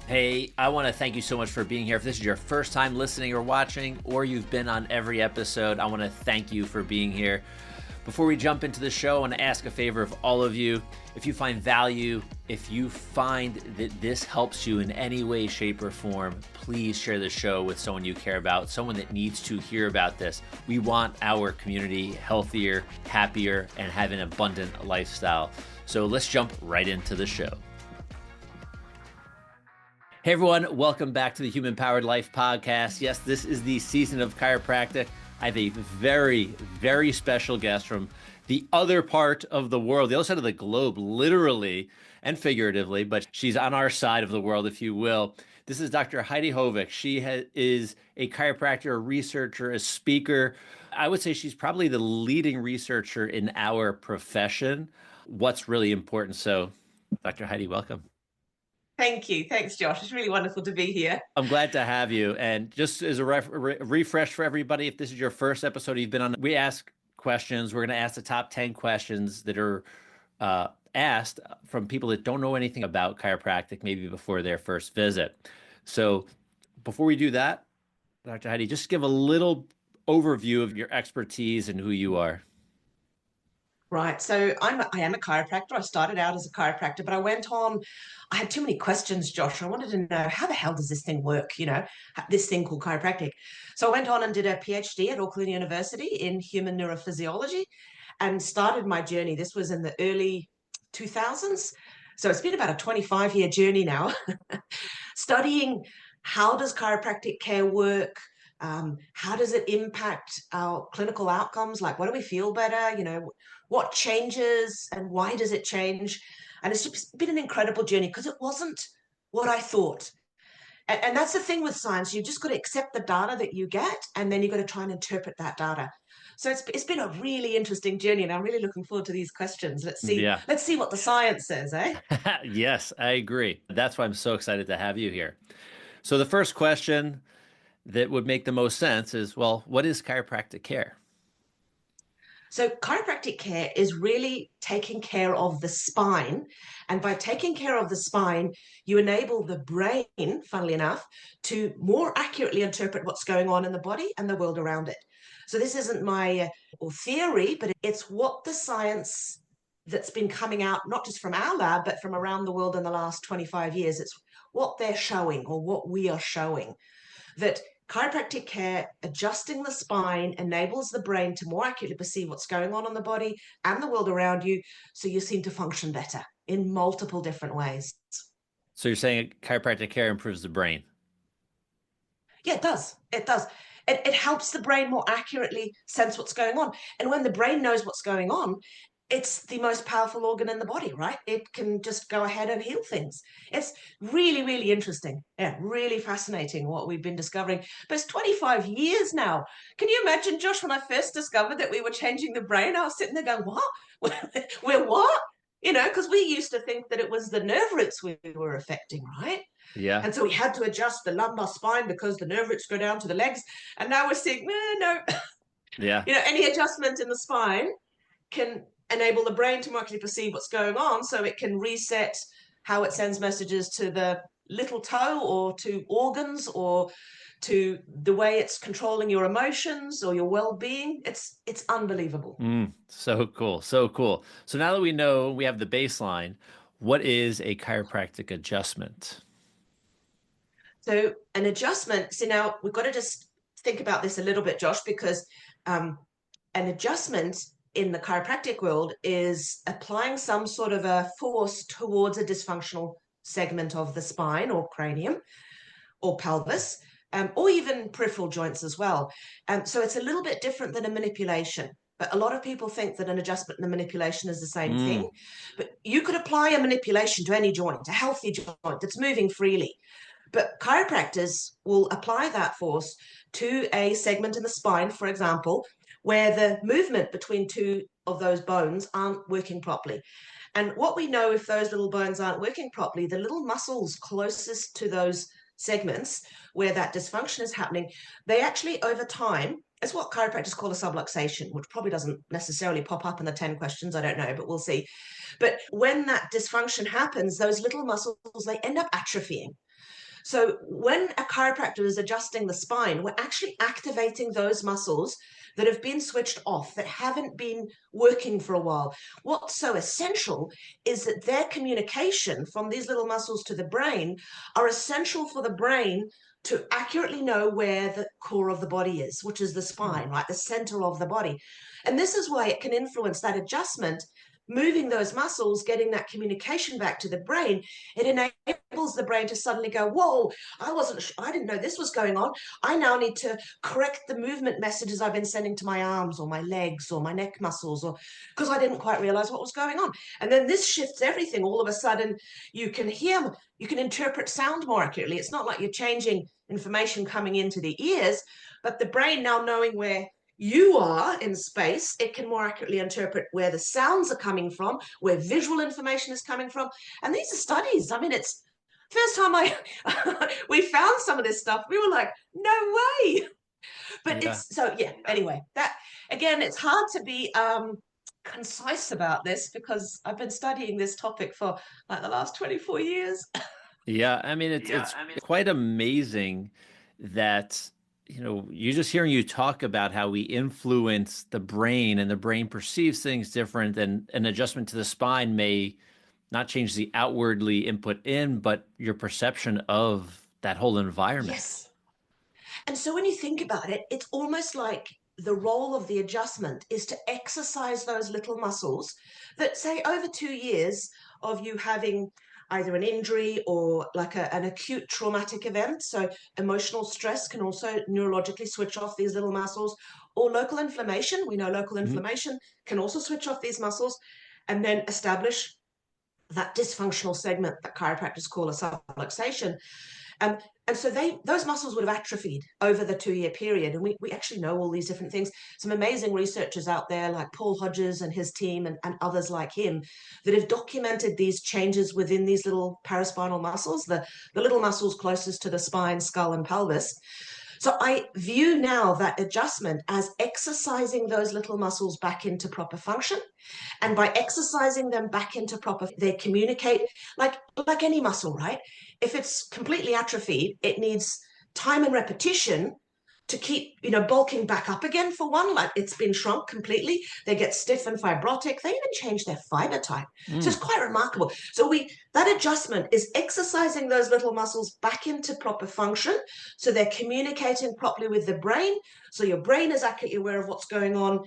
Hey, I want to thank you so much for being here. If this is your first time listening or watching, or you've been on every episode, I want to thank you for being here. Before we jump into the show, I want to ask a favor of all of you. If you find value, if you find that this helps you in any way, shape, or form, please share the show with someone you care about, someone that needs to hear about this. We want our community healthier, happier, and have an abundant lifestyle. So let's jump right into the show. Hey everyone, welcome back to the Human Powered Life podcast. Yes, this is the season of chiropractic. I have a very, very special guest from the other part of the world, the other side of the globe, literally and figuratively, but she's on our side of the world, if you will. This is Dr. Heidi Haavik. She is a chiropractor, a researcher, a speaker. I would say she's probably the leading researcher in our profession. What's really important. So, Dr. Heidi, welcome. Thank you. Thanks, Josh. It's really wonderful to be here. I'm glad to have you. And just as a refresh for everybody, if this is your first episode you've been on, we ask questions. We're going to ask the top 10 questions that are asked from people that don't know anything about chiropractic, maybe before their first visit. So before we do that, Dr. Heidi, just give a little overview of your expertise and who you are. Right. So I am a chiropractor. I started out as a chiropractor, but I had too many questions, Josh. I wanted to know, how the hell does this thing work? This thing called chiropractic. So I went on and did a PhD at Auckland University in human neurophysiology and started my journey. This was in the early 2000s. So it's been about a 25-year journey now, studying how does chiropractic care work? How does it impact our clinical outcomes? Like, what do we feel better? What changes and why does it change? And it's just been an incredible journey because it wasn't what I thought. And that's the thing with science. You've just got to accept the data that you get, and then you've got to try and interpret that data. So it's been a really interesting journey, and I'm really looking forward to these questions. Let's see what the science says, eh? Yes, I agree. That's why I'm so excited to have you here. So the first question that would make the most sense is, well, what is chiropractic care? So chiropractic care is really taking care of the spine. And by taking care of the spine, you enable the brain, funnily enough, to more accurately interpret what's going on in the body and the world around it. So this isn't my theory, but it's what the science that's been coming out, not just from our lab, but from around the world in the last 25 years. It's what they're showing, or what we are showing, that chiropractic care, adjusting the spine, enables the brain to more accurately perceive what's going on in the body and the world around you, so you seem to function better in multiple different ways. So you're saying chiropractic care improves the brain? Yeah, it does. It does. It helps the brain more accurately sense what's going on. And when the brain knows what's going on, it's the most powerful organ in the body, right? It can just go ahead and heal things. It's really, really interesting. Yeah, really fascinating what we've been discovering. But it's 25 years now. Can you imagine, Josh, when I first discovered that we were changing the brain, I was sitting there going, what? We're what? Because we used to think that it was the nerve roots we were affecting, right? Yeah. And so we had to adjust the lumbar spine because the nerve roots go down to the legs. And now we're seeing, no. Yeah. Any adjustment in the spine can enable the brain to more accurately perceive what's going on, so it can reset how it sends messages to the little toe, or to organs, or to the way it's controlling your emotions or your well-being. It's unbelievable. So cool. So cool. So now that we know we have the baseline, what is a chiropractic adjustment? So an adjustment, so now we've got to just think about this a little bit, Josh, because an adjustment in the chiropractic world is applying some sort of a force towards a dysfunctional segment of the spine or cranium or pelvis, or even peripheral joints as well. So it's a little bit different than a manipulation. But a lot of people think that an adjustment and a manipulation is the same thing. But you could apply a manipulation to any joint, a healthy joint that's moving freely. But chiropractors will apply that force to a segment in the spine, for example, where the movement between two of those bones aren't working properly. And what we know, if those little bones aren't working properly, the little muscles closest to those segments where that dysfunction is happening, they actually, over time, it's what chiropractors call a subluxation, which probably doesn't necessarily pop up in the 10 questions. I don't know, but we'll see. But when that dysfunction happens, those little muscles, they end up atrophying. So when a chiropractor is adjusting the spine, we're actually activating those muscles that have been switched off, that haven't been working for a while. What's so essential is that their communication from these little muscles to the brain are essential for the brain to accurately know where the core of the body is, which is the spine, right? The center of the body. And this is why it can influence that adjustment, moving those muscles, getting that communication back to the brain. It enables the brain to suddenly go, whoa, I didn't know this was going on. I now need to correct the movement messages I've been sending to my arms or my legs or my neck muscles, or because I didn't quite realize what was going on. And then this shifts everything. All of a sudden you can hear, you can interpret sound more accurately. It's not like you're changing information coming into the ears, but the brain now knowing where you are in space, it can more accurately interpret where the sounds are coming from, where visual information is coming from. And these are studies. I mean, it's first time we found some of this stuff, we were like, no way. But Yeah. it's so, yeah, anyway, that again, it's hard to be concise about this because I've been studying this topic for like the last 24 years. Yeah, I mean it's quite amazing that you just hearing you talk about how we influence the brain and the brain perceives things different, and an adjustment to the spine may not change the outwardly input in, but your perception of that whole environment. Yes. And so when you think about it, it's almost like the role of the adjustment is to exercise those little muscles that, say, over 2 years of you having either an injury or like an acute traumatic event. So emotional stress can also neurologically switch off these little muscles, or local inflammation. We know local Mhm. inflammation can also switch off these muscles and then establish that dysfunctional segment that chiropractors call a subluxation. Um, and so those muscles would have atrophied over the 2 year period. And we actually know all these different things. Some amazing researchers out there like Paul Hodges and his team and others like him that have documented these changes within these little paraspinal muscles, the little muscles closest to the spine, skull, and pelvis. So I view now that adjustment as exercising those little muscles back into proper function. And by exercising them back into proper, they communicate like any muscle, right? If it's completely atrophied, it needs time and repetition to keep, bulking back up again. For one, like it's been shrunk completely, they get stiff and fibrotic, they even change their fiber type. So it's Mm. quite remarkable. So that adjustment is exercising those little muscles back into proper function, so they're communicating properly with the brain, so your brain is accurately aware of what's going on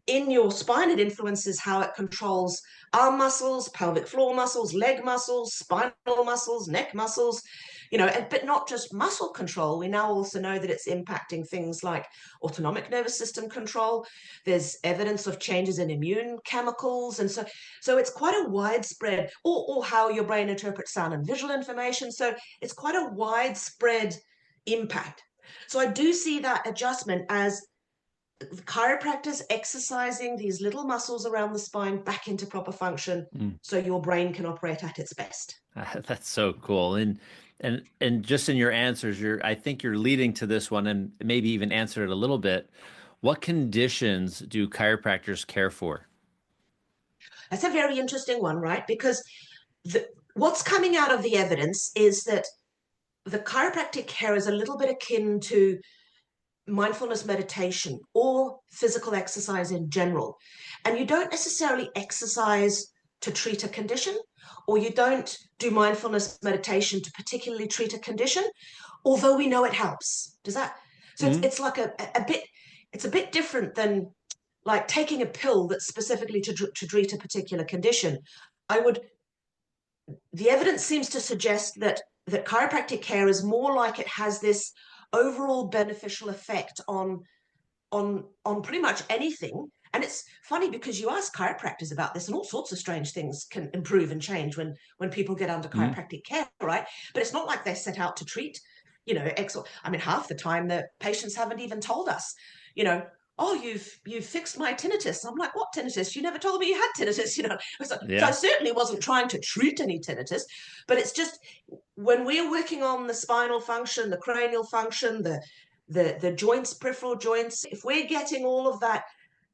in your spine. It influences how it controls arm muscles, pelvic floor muscles, leg muscles, spinal muscles, neck muscles, but not just muscle control. We now also know that it's impacting things like autonomic nervous system control. There's evidence of changes in immune chemicals. And so it's quite a widespread, or how your brain interprets sound and visual information. So it's quite a widespread impact. So I do see that adjustment as chiropractors exercising these little muscles around the spine back into proper function, Mm. so your brain can operate at its best. That's so cool. And just in your answers, I think you're leading to this one and maybe even answer it a little bit. What conditions do chiropractors care for? That's a very interesting one, right? Because what's coming out of the evidence is that the chiropractic care is a little bit akin to mindfulness meditation or physical exercise in general. And you don't necessarily exercise to treat a condition, or you don't do mindfulness meditation to particularly treat a condition, although we know it helps. Does that? So Mm. it's like it's a bit different than like taking a pill that's specifically to treat a particular condition. I would, the evidence seems to suggest that chiropractic care is more like it has this overall beneficial effect on pretty much anything. And it's funny because you ask chiropractors about this, and all sorts of strange things can improve and change when people get under Mm. chiropractic care, right? But it's not like they're set out to treat, I mean, half the time the patients haven't even told us, you know, oh, you've fixed my tinnitus. I'm like, what tinnitus? You never told me you had tinnitus, So I Yeah. certainly wasn't trying to treat any tinnitus, but it's just when we're working on the spinal function, the cranial function, the joints, peripheral joints, if we're getting all of that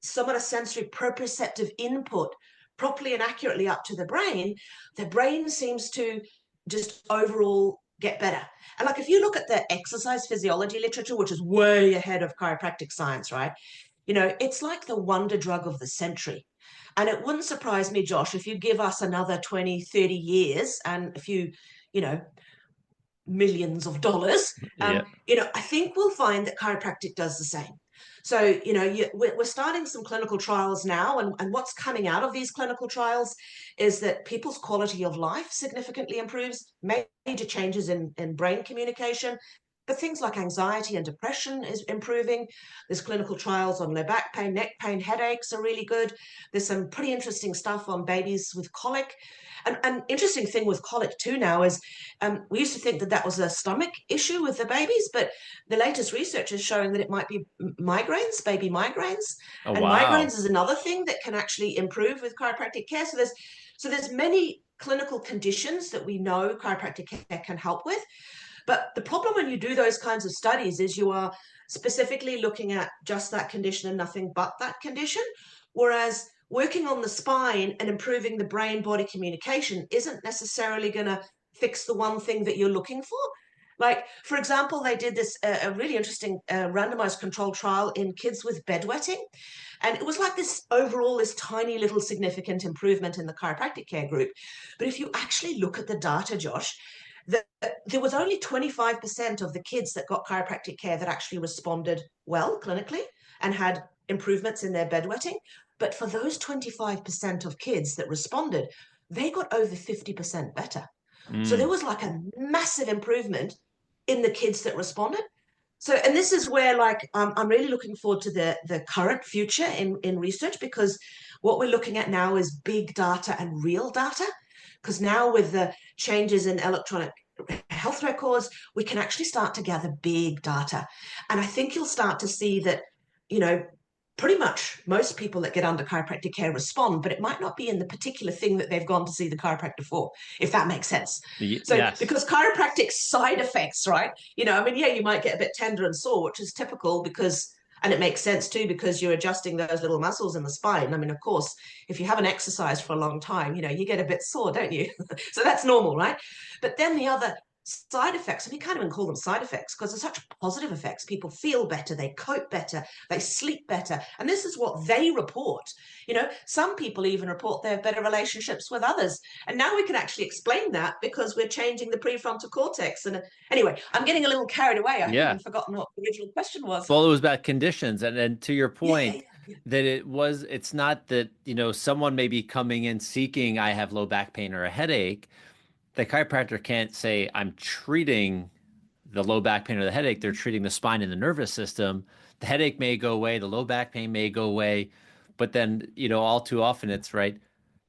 somatosensory proprioceptive input properly and accurately up to the brain seems to just overall get better. And like if you look at the exercise physiology literature, which is way ahead of chiropractic science, right? It's like the wonder drug of the century. And it wouldn't surprise me, Josh, if you give us another 20, 30 years and a few, you know, millions of dollars, Yeah. I think we'll find that chiropractic does the same. So, we're starting some clinical trials now, and what's coming out of these clinical trials is that people's quality of life significantly improves, major changes in brain communication, but things like anxiety and depression is improving. There's clinical trials on low back pain, neck pain, headaches are really good. There's some pretty interesting stuff on babies with colic. And an interesting thing with colic too now is we used to think that that was a stomach issue with the babies, but the latest research is showing that it might be migraines, baby migraines. Oh, And wow. migraines is another thing that can actually improve with chiropractic care. So there's many clinical conditions that we know chiropractic care can help with. But the problem when you do those kinds of studies is you are specifically looking at just that condition and nothing but that condition. Whereas working on the spine and improving the brain body communication isn't necessarily going to fix the one thing that you're looking for. Like, for example, they did this a really interesting randomized controlled trial in kids with bedwetting. And it was like this overall, this tiny little significant improvement in the chiropractic care group. But if you actually look at the data, Josh, there was only 25% of the kids that got chiropractic care that actually responded well clinically and had improvements in their bedwetting. But for those 25% of kids that responded, they got over 50% better. So there Mm. was like a massive improvement in the kids that responded. So, and this is where like I'm really looking forward to the current future in research, because what we're looking at now is big data and real data. Because now with the changes in electronic health records, we can actually start to gather big data. And I think you'll start to see that, you know, pretty much most people that get under chiropractic care respond, but it might not be in the particular thing that they've gone to see the chiropractor for, if that makes sense. So, Yes. because chiropractic side effects, right? I mean, yeah, you might get a bit tender and sore, which is typical because, and it makes sense too, because you're adjusting those little muscles in the spine. I mean, of course, if you haven't exercised for a long time, you get a bit sore, don't you? So that's normal, right? But then the other side effects, and you can't even call them side effects because they're such positive effects. People feel better, they cope better, they sleep better. And this is what they report. Some people even report they have better relationships with others. And now we can actually explain that because we're changing the prefrontal cortex. And anyway, I'm getting a little carried away. I've Yeah. even forgotten what the original question was. Well, it was about conditions. And to your Yeah, yeah, point, yeah. that it's not that, someone may be coming in seeking, I have low back pain or a headache. The chiropractor can't say, I'm treating the low back pain or the headache. They're treating the spine and the nervous system. The headache may go away, the low back pain may go away, but then, all too often it's right.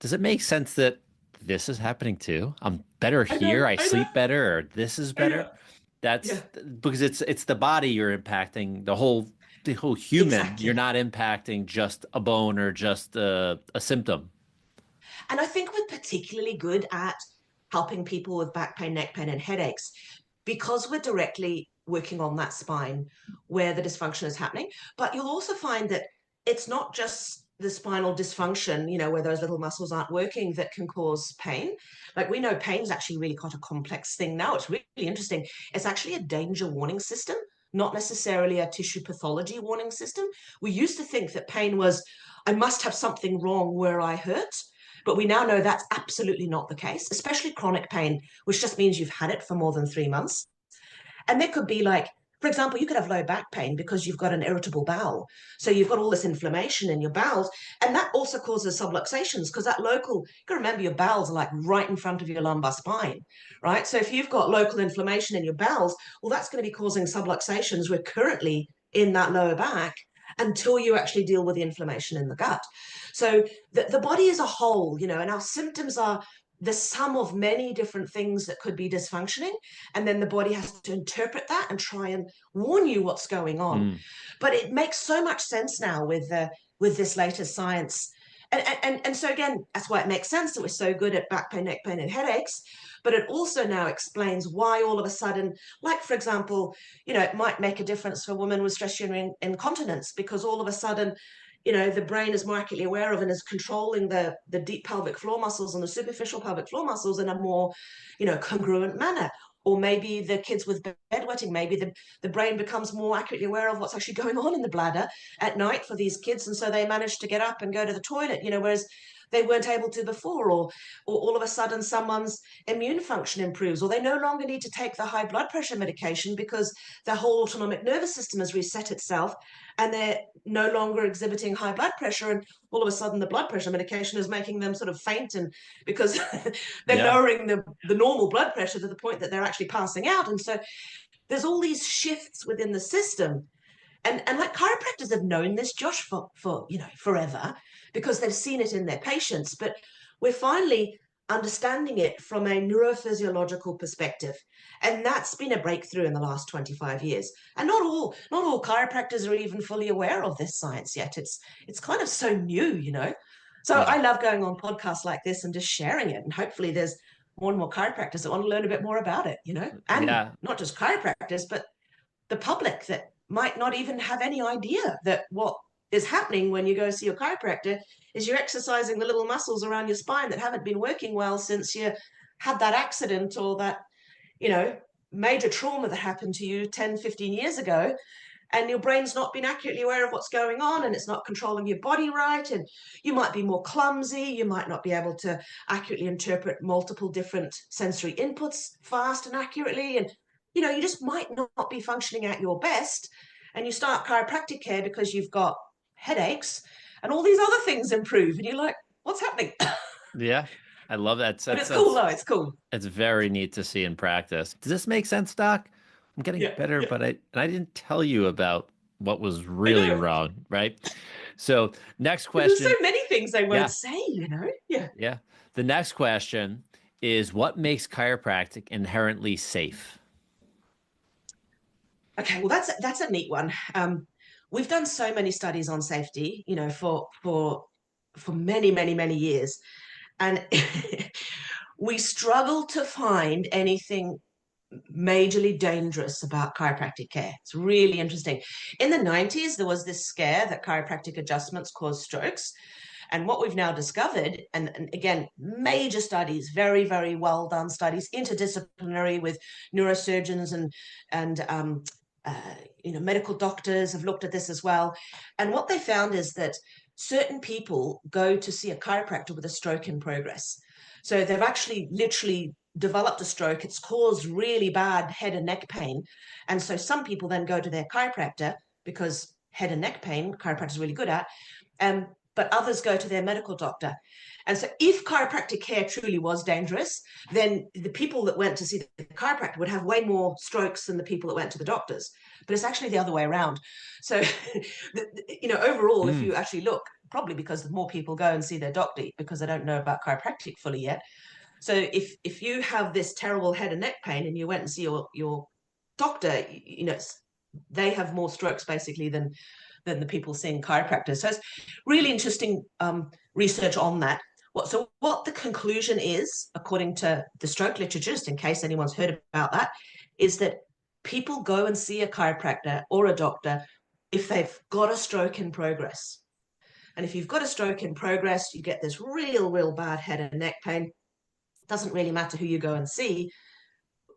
Does it make sense that this is happening too? I'm better I know, here, I I know, sleep better, or this is I know. better? Yeah, That's because it's the body you're impacting, the whole human. You're exactly. not impacting just a bone or just a symptom. And I think we're particularly good at helping people with back pain, neck pain, and headaches because we're directly working on that spine where the dysfunction is happening. But you'll also find that it's not just the spinal dysfunction, where those little muscles aren't working that can cause pain. Like we know pain is actually really quite a complex thing now. It's really interesting. It's actually a danger warning system, not necessarily a tissue pathology warning system. We used to think that pain was, I must have something wrong where I hurt. But we now know that's absolutely not the case, especially chronic pain, which just means you've had it for more than 3 months. And there could be like, for example, you could have low back pain because you've got an irritable bowel. So you've got all this inflammation in your bowels. And that also causes subluxations because that local, you got to remember your bowels are like right in front of your lumbar spine, right? So if you've got local inflammation in your bowels, well, that's going to be causing subluxations recurrently in that lower back until you actually deal with the inflammation in the gut. So the body as a whole, and our symptoms are the sum of many different things that could be dysfunctioning, and then the body has to interpret that and try and warn you what's going on. Mm. But it makes so much sense now with this latest science. And so again, that's why it makes sense that we're so good at back pain, neck pain, and headaches. But it also now explains why all of a sudden, like for example, it might make a difference for women with stress urinary incontinence because all of a sudden, the brain is more acutely aware of and is controlling the deep pelvic floor muscles and the superficial pelvic floor muscles in a more, congruent manner. or maybe the kids with bedwetting, maybe the brain becomes more accurately aware of what's actually going on in the bladder at night for these kids. And so they manage to get up and go to the toilet, whereas they weren't able to before, or all of a sudden someone's immune function improves, or they no longer need to take the high blood pressure medication because their whole autonomic nervous system has reset itself and they're no longer exhibiting high blood pressure. And all of a sudden the blood pressure medication is making them sort of faint, and because they're Yeah. lowering the normal blood pressure to the point that they're actually passing out. And so there's all these shifts within the system. And like chiropractors have known this, Josh, for forever, because they've seen it in their patients. But we're finally understanding it from a neurophysiological perspective. And that's been a breakthrough in the last 25 years. And not all chiropractors are even fully aware of this science yet. It's kind of so new. So Yeah. I love going on podcasts like this and just sharing it. And hopefully there's more and more chiropractors that want to learn a bit more about it. And Yeah. not just chiropractors, but the public that might not even have any idea that what is happening when you go see your chiropractor is you're exercising the little muscles around your spine that haven't been working well since you had that accident, or that, major trauma that happened to you 10, 15 years ago. And your brain's not been accurately aware of what's going on, and it's not controlling your body right. And you might be more clumsy. You might not be able to accurately interpret multiple different sensory inputs fast and accurately. And, you just might not be functioning at your best. And you start chiropractic care because you've got headaches and all these other things improve. And you're like, what's happening? Yeah. I love that. But it's cool, though. It's cool. It's very neat to see in practice. Does this make sense, Doc? I'm getting Yeah, better, yeah. but I didn't tell you about what was I really know. wrong, right? So, next There's so question. many things they won't Yeah, say. Yeah. yeah. The next question is what makes chiropractic inherently safe? Okay, well, that's a neat one. We've done so many studies on safety, for many, many, many years, and we struggle to find anything majorly dangerous about chiropractic care. It's really interesting. In the 90s, there was this scare that chiropractic adjustments cause strokes. And what we've now discovered, and again, major studies, very, very well done studies, interdisciplinary with neurosurgeons and medical doctors have looked at this as well. And what they found is that certain people go to see a chiropractor with a stroke in progress. So they've actually literally developed a stroke. It's caused really bad head and neck pain. And so some people then go to their chiropractor because head and neck pain, chiropractor is really good at, but others go to their medical doctor. And so if chiropractic care truly was dangerous, then the people that went to see the chiropractor would have way more strokes than the people that went to the doctors. But it's actually the other way around. So, overall, if Mm, you actually look, probably because more people go and see their doctor because they don't know about chiropractic fully yet. So if you have this terrible head and neck pain and you went and see your doctor, they have more strokes basically than the people seeing chiropractors. So it's really interesting research on that. What the conclusion is, according to the stroke literature, just in case anyone's heard about that, is that people go and see a chiropractor or a doctor if they've got a stroke in progress. And if you've got a stroke in progress, you get this real bad head and neck pain. It doesn't really matter who you go and see.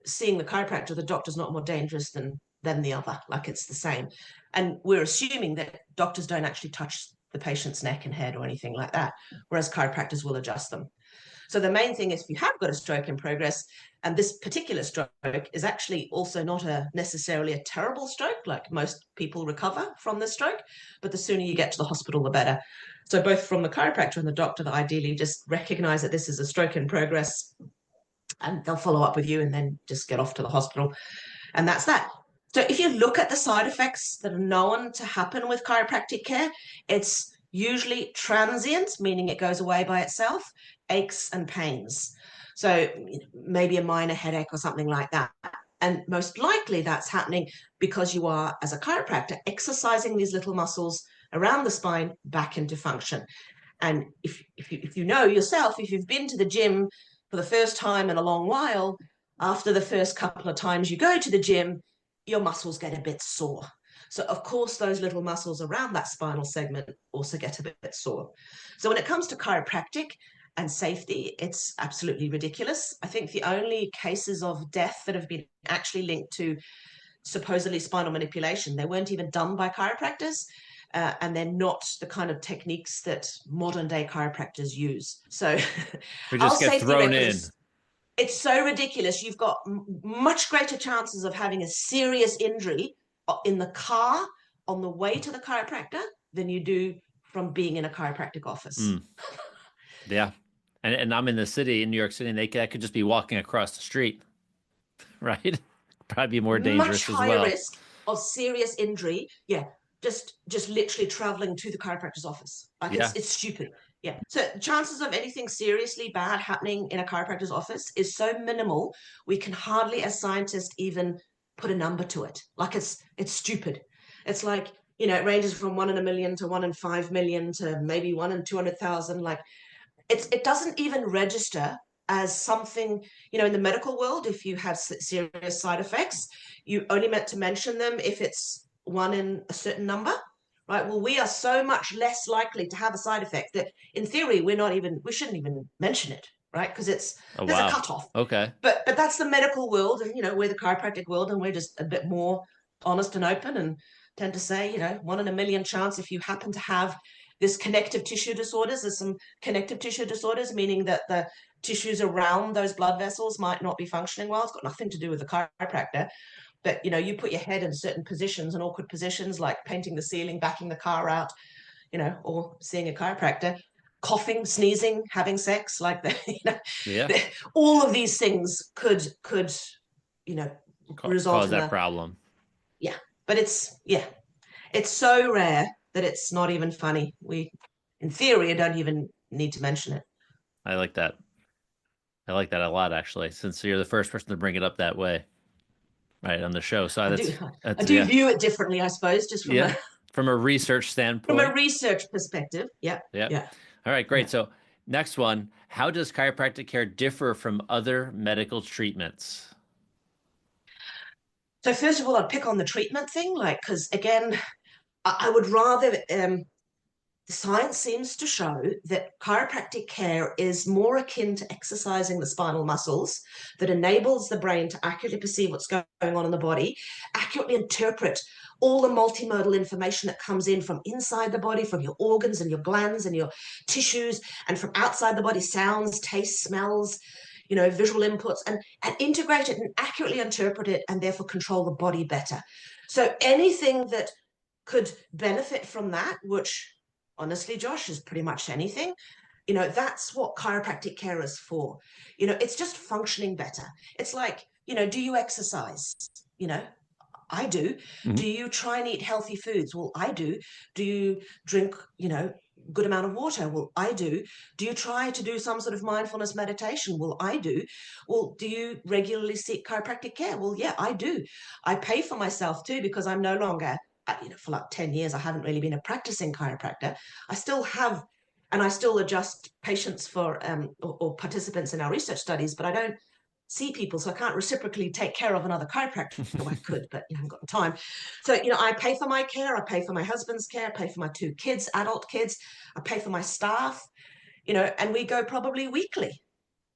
Seeing the chiropractor, the doctor's not more dangerous than the other, like it's the same. And we're assuming that doctors don't actually touch the patient's neck and head or anything like that, whereas chiropractors will adjust them. So the main thing is if you have got a stroke in progress, and this particular stroke is actually also not necessarily a terrible stroke, like most people recover from the stroke, but the sooner you get to the hospital, the better. So both from the chiropractor and the doctor, that ideally just recognize that this is a stroke in progress, and they'll follow up with you and then just get off to the hospital. And that's that. So if you look at the side effects that are known to happen with chiropractic care, it's usually transient, meaning it goes away by itself, aches and pains. So maybe a minor headache or something like that. And most likely that's happening because you are, as a chiropractor, exercising these little muscles around the spine back into function. And if you know yourself, if you've been to the gym for the first time in a long while, after the first couple of times you go to the gym, your muscles get a bit sore. So, of course, those little muscles around that spinal segment also get a bit sore. So when it comes to chiropractic, and safety, it's absolutely ridiculous. I think the only cases of death that have been actually linked to supposedly spinal manipulation, they weren't even done by chiropractors. And they're not the kind of techniques that modern day chiropractors use. So We our just get safety thrown record in. it's so ridiculous. You've got much greater chances of having a serious injury in the car on the way to the chiropractor than you do from being in a chiropractic office. Yeah. And I'm in the city, in New York City, and I could just be walking across the street, right? Probably be more Much dangerous as higher well. risk of serious injury. Yeah, just literally traveling to the chiropractor's office. Like Yeah. it's stupid. Yeah. So chances of anything seriously bad happening in a chiropractor's office is so minimal, we can hardly, as scientists, even put a number to it. Like it's stupid. It's like, it ranges from 1 in a million to 1 in 5 million to maybe 1 in 200,000. Like it doesn't even register as something, in the medical world. If you have serious side effects, you only meant to mention them if it's 1 in a certain number, right? Well, we are so much less likely to have a side effect that in theory we shouldn't even mention it, right? Because Oh, there's a wow. cutoff. Okay. But that's the medical world, and we're the chiropractic world, and we're just a bit more honest and open, and tend to say, 1 in a million chance if you happen to have this connective tissue disorders. There's some connective tissue disorders, meaning that the tissues around those blood vessels might not be functioning well. It's got nothing to do with the chiropractor. But, you put your head in certain positions and awkward positions, like painting the ceiling, backing the car out, or seeing a chiropractor, coughing, sneezing, having sex, like Yeah. all of these things could result Cause in that problem. yeah. But it's so rare that it's not even funny. We, in theory, don't even need to mention it. I like that. I like that a lot, actually, since you're the first person to bring it up that way, right, on the show. So I that's do yeah. view it differently, I suppose, just from Yeah. a From a research from a standpoint. research perspective. Yeah, Yeah. yeah. All right, great. Yeah. So next one, how does chiropractic care differ from other medical treatments? So first of all, I'd pick on the treatment thing, because again, I would rather. The science seems to show that chiropractic care is more akin to exercising the spinal muscles that enables the brain to accurately perceive what's going on in the body, accurately interpret all the multimodal information that comes in from inside the body, from your organs and your glands and your tissues, and from outside the body, sounds, tastes, smells, visual inputs, and integrate it and accurately interpret it, and therefore control the body better. So anything that could benefit from that, which honestly, Josh, is pretty much anything. That's what chiropractic care is for. It's just functioning better. It's like, do you exercise? I do. Mhm. Do you try and eat healthy foods? Well, I do. Do you drink, good amount of water? Well, I do. Do you try to do some sort of mindfulness meditation? Well, I do. Well, do you regularly seek chiropractic care? Well, yeah, I do. I pay for myself too, because I'm no longer, for like 10 years, I haven't really been a practicing chiropractor. I still have, and I still adjust patients for, or participants in our research studies, but I don't see people, so I can't reciprocally take care of another chiropractor. Well, I could, but I haven't got the time. So, I pay for my care, I pay for my husband's care, I pay for my 2 kids, adult kids, I pay for my staff, and we go probably weekly.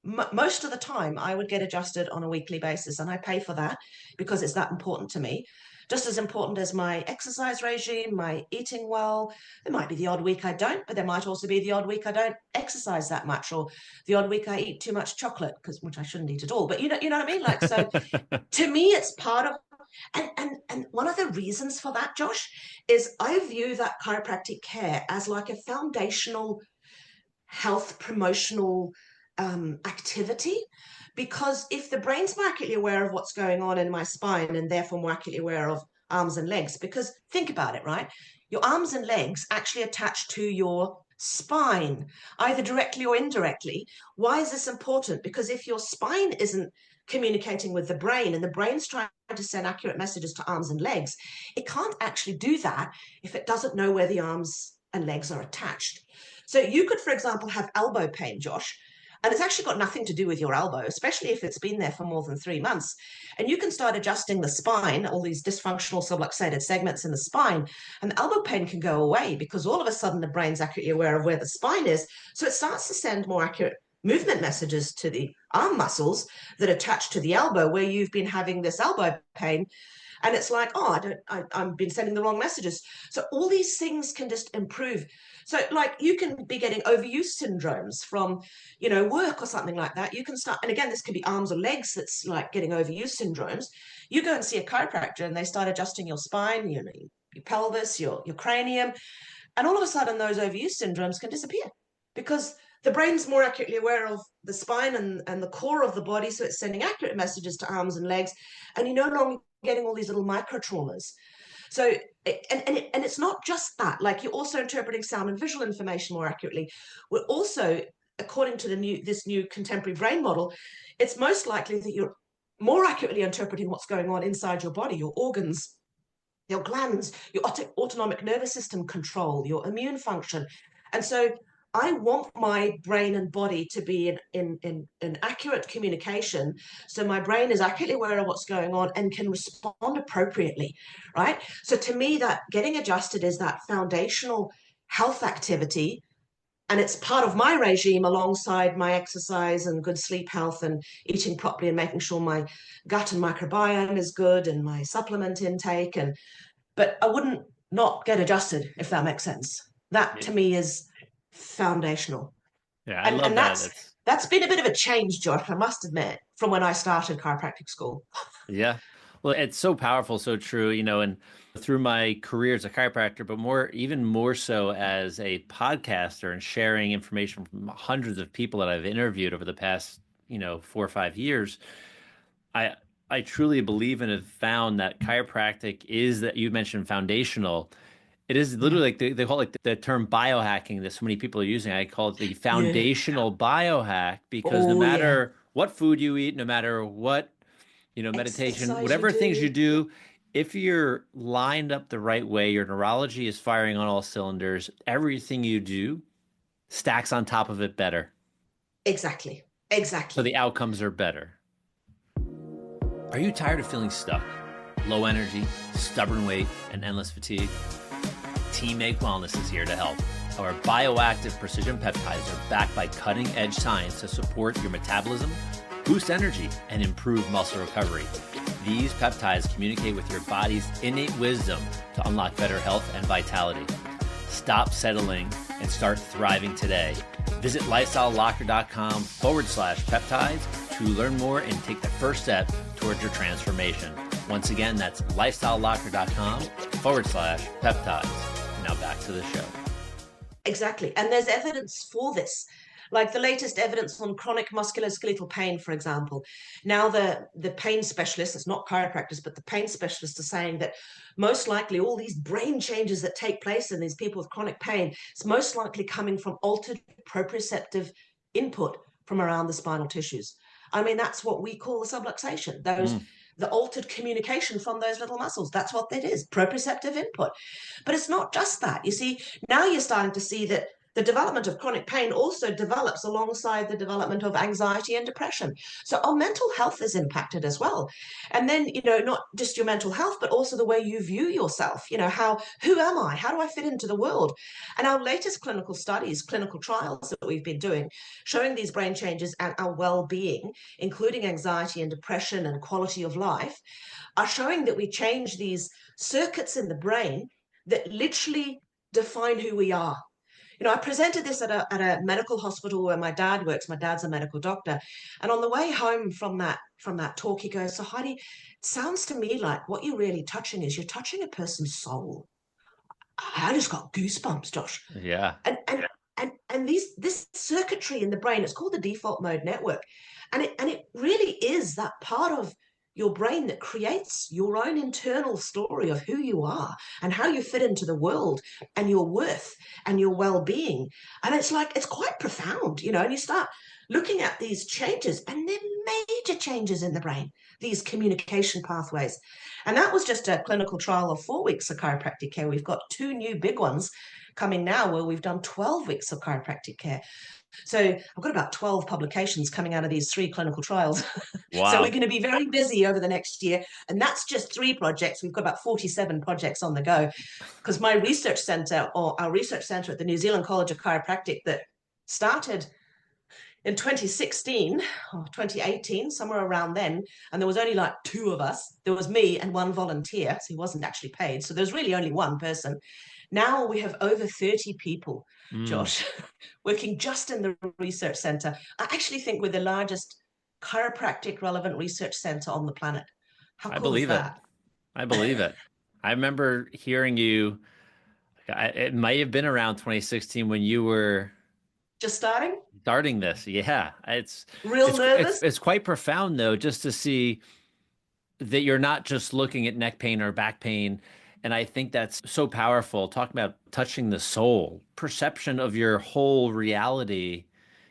Most of the time I would get adjusted on a weekly basis, and I pay for that because it's that important to me. Just as important as my exercise regime, my eating well. There might be the odd week I don't, but there might also be the odd week I don't exercise that much, or the odd week I eat too much chocolate, which I shouldn't eat at all. But you know what I mean? Like, so to me, it's part of, and one of the reasons for that, Josh, is I view that chiropractic care as like a foundational health promotional activity. Because if the brain's more accurately aware of what's going on in my spine, and therefore more accurately aware of arms and legs, because think about it, right? Your arms and legs actually attach to your spine, either directly or indirectly. Why is this important? Because if your spine isn't communicating with the brain, and the brain's trying to send accurate messages to arms and legs, it can't actually do that if it doesn't know where the arms and legs are attached. So you could, for example, have elbow pain, Josh, And it's actually got nothing to do with your elbow, especially if it's been there for more than 3 months. And you can start adjusting the spine, all these dysfunctional subluxated segments in the spine, and the elbow pain can go away because all of a sudden the brain's accurately aware of where the spine is. So it starts to send more accurate movement messages to the arm muscles that attach to the elbow where you've been having this elbow pain. And it's like, oh, I've been sending the wrong messages. So all these things can just improve. So like you can be getting overuse syndromes from, work or something like that. You can start, and again, this could be arms or legs that's like getting overuse syndromes. You go and see a chiropractor and they start adjusting your spine, your pelvis, your cranium, and all of a sudden those overuse syndromes can disappear because the brain's more accurately aware of the spine and the core of the body. So it's sending accurate messages to arms and legs, and you're no longer getting all these little micro traumas. So, and it's not just that, like you're also interpreting sound and visual information more accurately. We're also, according to this new contemporary brain model, it's most likely that you're more accurately interpreting what's going on inside your body, your organs, your glands, your autonomic nervous system control, your immune function. And so I want my brain and body to be in accurate communication. So my brain is accurately aware of what's going on and can respond appropriately, right? So to me, that getting adjusted is that foundational health activity. And it's part of my regime alongside my exercise and good sleep health and eating properly and making sure my gut and microbiome is good and my supplement intake. But I wouldn't not get adjusted, if that makes sense. That to me is foundational. Yeah, I And love that. that's been a bit of a change, Josh, I must admit, from when I started chiropractic school. Yeah. Well, it's so powerful, so true, and through my career as a chiropractor, but even more so as a podcaster and sharing information from hundreds of people that I've interviewed over the past, 4 or 5 years, I I truly believe and have found that chiropractic is, that you mentioned, foundational. It is Yeah. literally like they call it like the term biohacking that so many people are using. I call it the Yeah. foundational biohack because no Oh, yeah. matter what food you eat, no matter what, meditation, Exercise you whatever things you do. do, if you're lined up the right way, your neurology is firing on all cylinders, everything you do stacks on top of it better. Exactly. So the Exactly. outcomes are better. Are you tired of feeling stuck? Low energy, stubborn weight, and endless fatigue? Teammate Wellness is here to help. Our bioactive precision peptides are backed by cutting-edge science to support your metabolism, boost energy, and improve muscle recovery. These peptides communicate with your body's innate wisdom to unlock better health and vitality. Stop settling and start thriving today. Visit lifestylelocker.com/peptides to learn more and take the first step towards your transformation. Once again, that's lifestylelocker.com/peptides. Now back to the show. Exactly. And there's evidence for this. Like the latest evidence on chronic musculoskeletal pain, for example. Now the pain specialists, it's not chiropractors, but the pain specialists are saying that most likely all these brain changes that take place in these people with chronic pain, it's most likely coming from altered proprioceptive input from around the spinal tissues. I mean, that's what we call the subluxation. Mm. The altered communication from those little muscles. That's what that is, proprioceptive input. But it's not just that. You see, now you're starting to see that the development of chronic pain also develops alongside the development of anxiety and depression. So our mental health is impacted as well. And then, not just your mental health, but also the way you view yourself. Who am I? How do I fit into the world? And our latest clinical studies, clinical trials that we've been doing, showing these brain changes and our well-being, including anxiety and depression and quality of life, are showing that we change these circuits in the brain that literally define who we are. I presented this at a medical hospital where my dad works. My dad's a medical doctor. And on the way home from that talk, he goes, "So Heidi, it sounds to me like what you're really touching is you're touching a person's soul." I just got goosebumps, Josh. Yeah. And this circuitry in the brain, it's called the default mode network. And it really is that part of your brain that creates your own internal story of who you are and how you fit into the world and your worth and your well-being. And it's like, it's quite profound, and you start looking at these changes, and they're major changes in the brain, these communication pathways. And that was just a clinical trial of 4 weeks of chiropractic care. We've got two new big ones coming now where we've done 12 weeks of chiropractic care. So I've got about 12 publications coming out of these 3 clinical trials. So we're Wow. going to be very busy over the next year. And that's just 3 projects. We've got about 47 projects on the go, because my research center, or our research center at the New Zealand College of Chiropractic, that started in 2016 or 2018, somewhere around then, and there was only like 2 of us. There was me and 1 volunteer, so he wasn't actually paid. So there's really only 1 person. Now we have over 30 people, Mm, Josh, working just in the research center. I actually think we're the largest chiropractic relevant research center on the planet. How I cool is believe it. that? I believe it. I remember hearing you, it might have been around 2016 when you were Just starting? starting this. Yeah. Real nervous? It's quite profound though, just to see that you're not just looking at neck pain or back pain. And I think that's so powerful. Talking about touching the soul, perception of your whole reality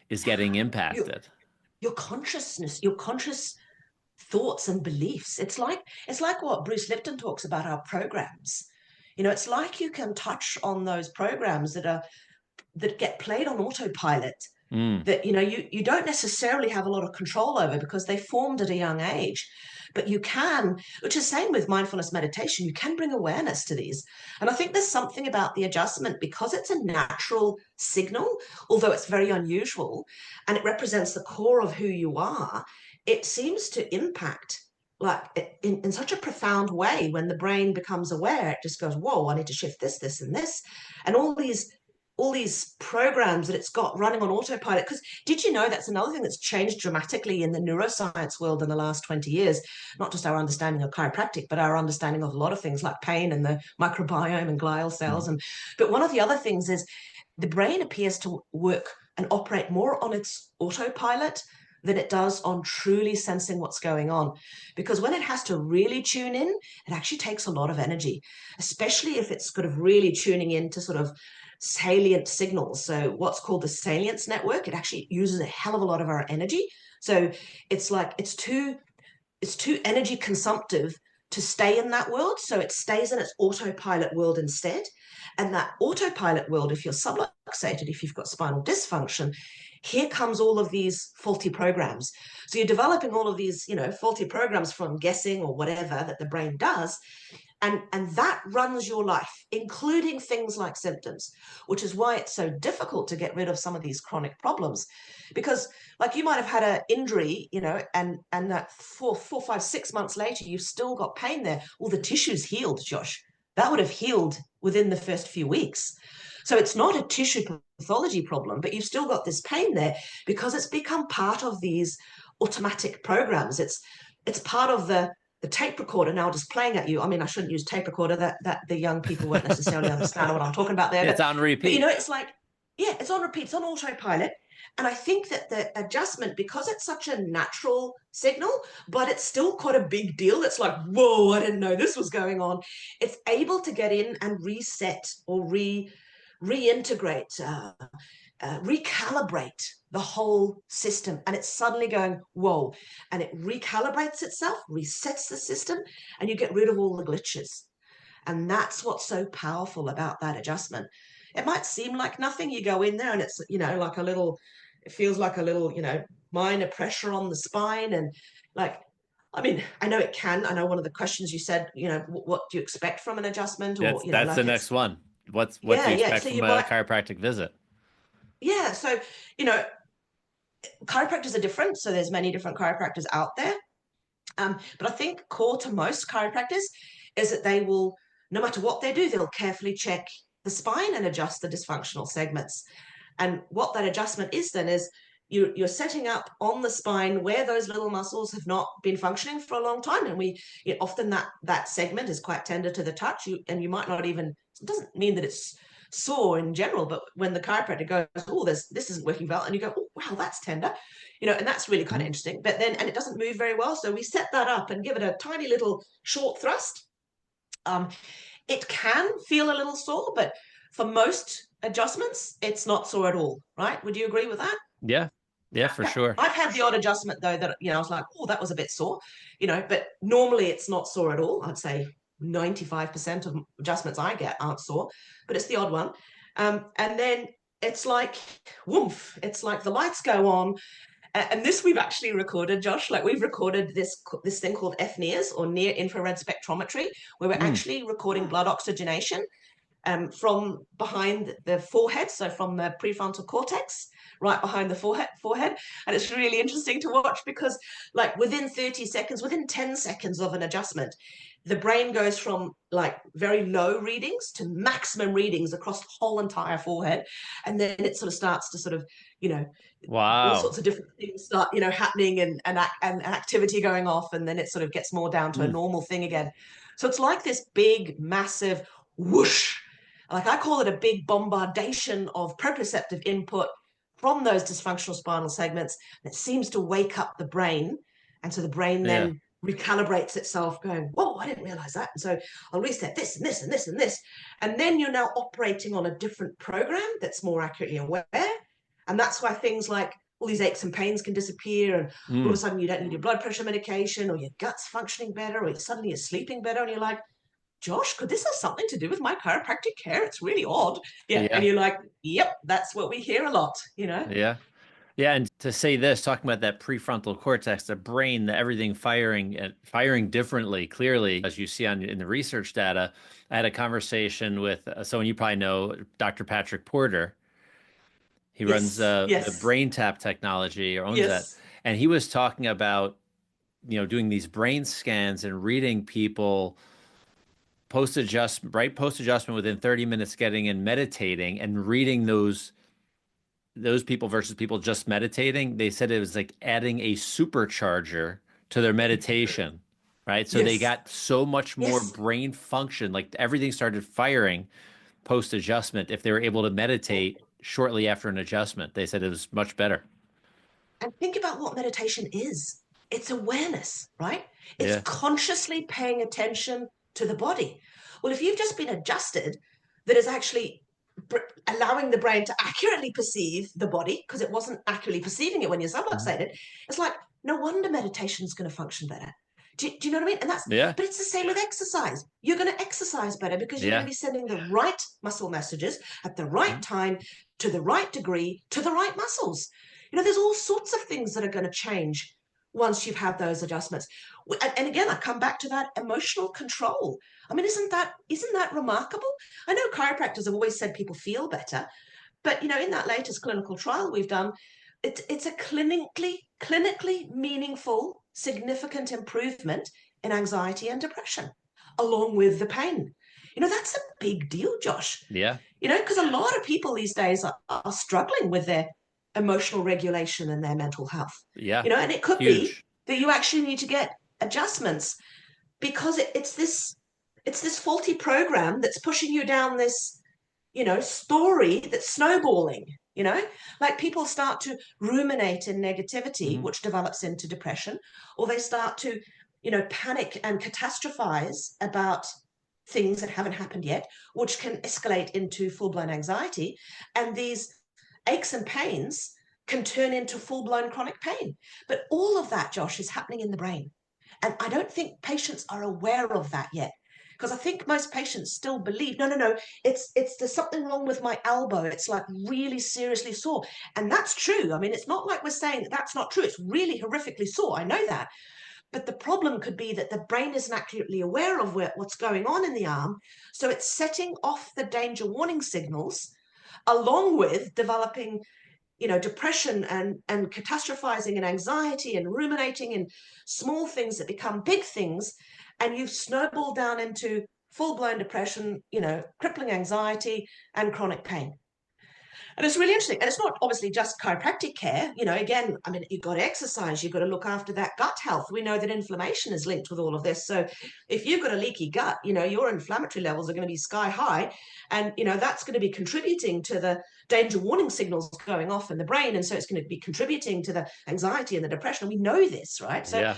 is getting Your, impacted. your consciousness, your conscious thoughts and beliefs. It's like what Bruce Lipton talks about, our programs. It's like you can touch on those programs that get played on autopilot, Mm, that you don't necessarily have a lot of control over because they formed at a young age. But you can, which is same with mindfulness meditation, you can bring awareness to these. And I think there's something about the adjustment, because it's a natural signal, although it's very unusual, and it represents the core of who you are. It seems to impact like in such a profound way. When the brain becomes aware, it just goes, whoa, I need to shift this and this, and all these programs that it's got running on autopilot. Because did you know that's another thing that's changed dramatically in the neuroscience world in the last 20 years? Not just our understanding of chiropractic, but our understanding of a lot of things like pain and the microbiome and glial cells. mm. But one of the other things is the brain appears to work and operate more on its autopilot than it does on truly sensing what's going on. Because when it has to really tune in, it actually takes a lot of energy, especially if it's sort of really tuning in to sort of salient signals. So what's called the salience network, it actually uses a hell of a lot of our energy. So it's like it's too energy consumptive to stay in that world. So it stays in its autopilot world instead. And that autopilot world, if you're subluxated, if you've got spinal dysfunction, here comes all of these faulty programs. So you're developing all of these, faulty programs from guessing or whatever that the brain does. And that runs your life, including things like symptoms, which is why it's so difficult to get rid of some of these chronic problems. Because like you might have had an injury, and that 4, 5, 6 months later, you've still got pain there. Well, the tissue's healed, Josh. That would have healed within the first few weeks. So it's not a tissue pathology problem, but you've still got this pain there because it's become part of these automatic programs. It's part of the tape recorder now just playing at you. I mean, I shouldn't use tape recorder, that the young people won't necessarily understand what I'm talking about there. It's on But repeat. it's like, yeah, it's on repeat, it's on autopilot. And I think that the adjustment, because it's such a natural signal, but it's still quite a big deal. It's like, whoa, I didn't know this was going on. It's able to get in and reset or reintegrate, recalibrate the whole system. And it's suddenly going, whoa, and it recalibrates itself, resets the system, and you get rid of all the glitches. And that's what's so powerful about that adjustment. It might seem like nothing. You go in there and it's, like a little, it feels like a little, minor pressure on the spine. And like, I mean, I know it can. I know one of the questions you said, what do you expect from an adjustment? Or, That's the like next it's, one. What do yeah, you yeah. expect So you from a might, chiropractic visit? yeah. So, you know, chiropractors are different. So there's many different chiropractors out there. But I think core to most chiropractors is that they will, no matter what they do, they'll carefully check the spine and adjust the dysfunctional segments. And what that adjustment is then is you're setting up on the spine where those little muscles have not been functioning for a long time. And often that segment is quite tender to the touch. And you might not even, it doesn't mean that it's sore in general, but when the chiropractor goes, oh, this isn't working well, and you go, oh, wow, that's tender, and that's really kind of interesting. But then, and it doesn't move very well. So we set that up and give it a tiny little short thrust. It can feel a little sore, but for most adjustments, it's not sore at all, right? Would you agree with that? Yeah. Yeah, for Yeah. sure. I've had the odd adjustment though that, I was like, oh, that was a bit sore, but normally it's not sore at all. I'd say 95% of adjustments I get aren't sore, but it's the odd one. And then it's like woof, it's like the lights go on. And this we've actually recorded, Josh. Like we've recorded this thing called FNIRS, or near infrared spectrometry, where we're Mm. actually recording blood oxygenation from behind the forehead, so from the prefrontal cortex, right behind the forehead. And it's really interesting to watch because, like, within 30 seconds, within 10 seconds of an adjustment, the brain goes from like very low readings to maximum readings across the whole entire forehead. And then it sort of starts to sort of, you know, all Wow. sorts of different things start, happening and activity going off. And then it sort of gets more down to a Mm. normal thing again. So it's like this big, massive whoosh. Like I call it a big bombardation of proprioceptive input from those dysfunctional spinal segments that seems to wake up the brain. And so the brain Yeah. then recalibrates itself, going, whoa, I didn't realize that. And so I'll reset this and this and this and this. And then you're now operating on a different program that's more accurately aware. And that's why things like all these aches and pains can disappear. And all of a Mm. sudden you don't need your blood pressure medication, or your gut's functioning better, or suddenly you're sleeping better. And you're like, Josh, could this have something to do with my chiropractic care? It's really odd. Yeah. And Yeah. you're like, yep, that's what we hear a lot. Yeah. Yeah, and to say this, talking about that prefrontal cortex, the brain, the everything firing and firing differently, clearly, as you see in the research data. I had a conversation with someone you probably know, Dr. Patrick Porter. He runs Yes, the yes, Brain Tap technology, or owns that, yes. and he was talking about doing these brain scans and reading people post adjustment within 30 minutes, getting in meditating and reading those people versus people just meditating. They said it was like adding a supercharger to their meditation, right? So they Yes, got so much more yes. brain function, like everything started firing post adjustment if they were able to meditate shortly after an adjustment. They said it was much better. And think about what meditation is. It's awareness, right? It's Yeah. consciously paying attention to the body. Well, if you've just been adjusted, that is actually allowing the brain to accurately perceive the body, because it wasn't accurately perceiving it when you're Mhm. subluxated. It's like, no wonder meditation is going to function better. Do you know what I mean? Yeah. But it's the same with exercise. You're going to exercise better because you're going to Yeah. be sending the right muscle messages at the right Mhm. time, to the right degree, to the right muscles. There's all sorts of things that are going to change once you've had those adjustments. And again, I come back to that emotional control. I mean, isn't that remarkable? I know chiropractors have always said people feel better, but in that latest clinical trial we've done, it's a clinically meaningful, significant improvement in anxiety and depression, along with the pain. That's a big deal, Josh. Yeah. Because a lot of people these days are struggling with their emotional regulation and their mental health. Yeah. And it could be Huge. that you actually need to get adjustments because it's this faulty program that's pushing you down this story that's snowballing. Like people start to ruminate in negativity, Hmm. which develops into depression, or they start to panic and catastrophize about things that haven't happened yet, which can escalate into full-blown anxiety. And these aches and pains can turn into full-blown chronic pain. But all of that, Josh, is happening in the brain. And I don't think patients are aware of that yet. Because I think most patients still believe, no, it's there's something wrong with my elbow. It's like really seriously sore. And that's true. I mean, it's not like we're saying that that's not true. It's really horrifically sore. I know that. But the problem could be that the brain isn't accurately aware of what's going on in the arm. So it's setting off the danger warning signals along with developing depression and catastrophizing and anxiety and ruminating and small things that become big things, and you snowball down into full-blown depression, crippling anxiety and chronic pain. And it's really interesting. And it's not obviously just chiropractic care. Again, I mean, you've got to exercise, you've got to look after that gut health. We know that inflammation is linked with all of this. So if you've got a leaky gut, your inflammatory levels are going to be sky high. And, that's going to be contributing to the danger warning signals going off in the brain. And so it's going to be contributing to the anxiety and the depression. We know this, right? So Yeah.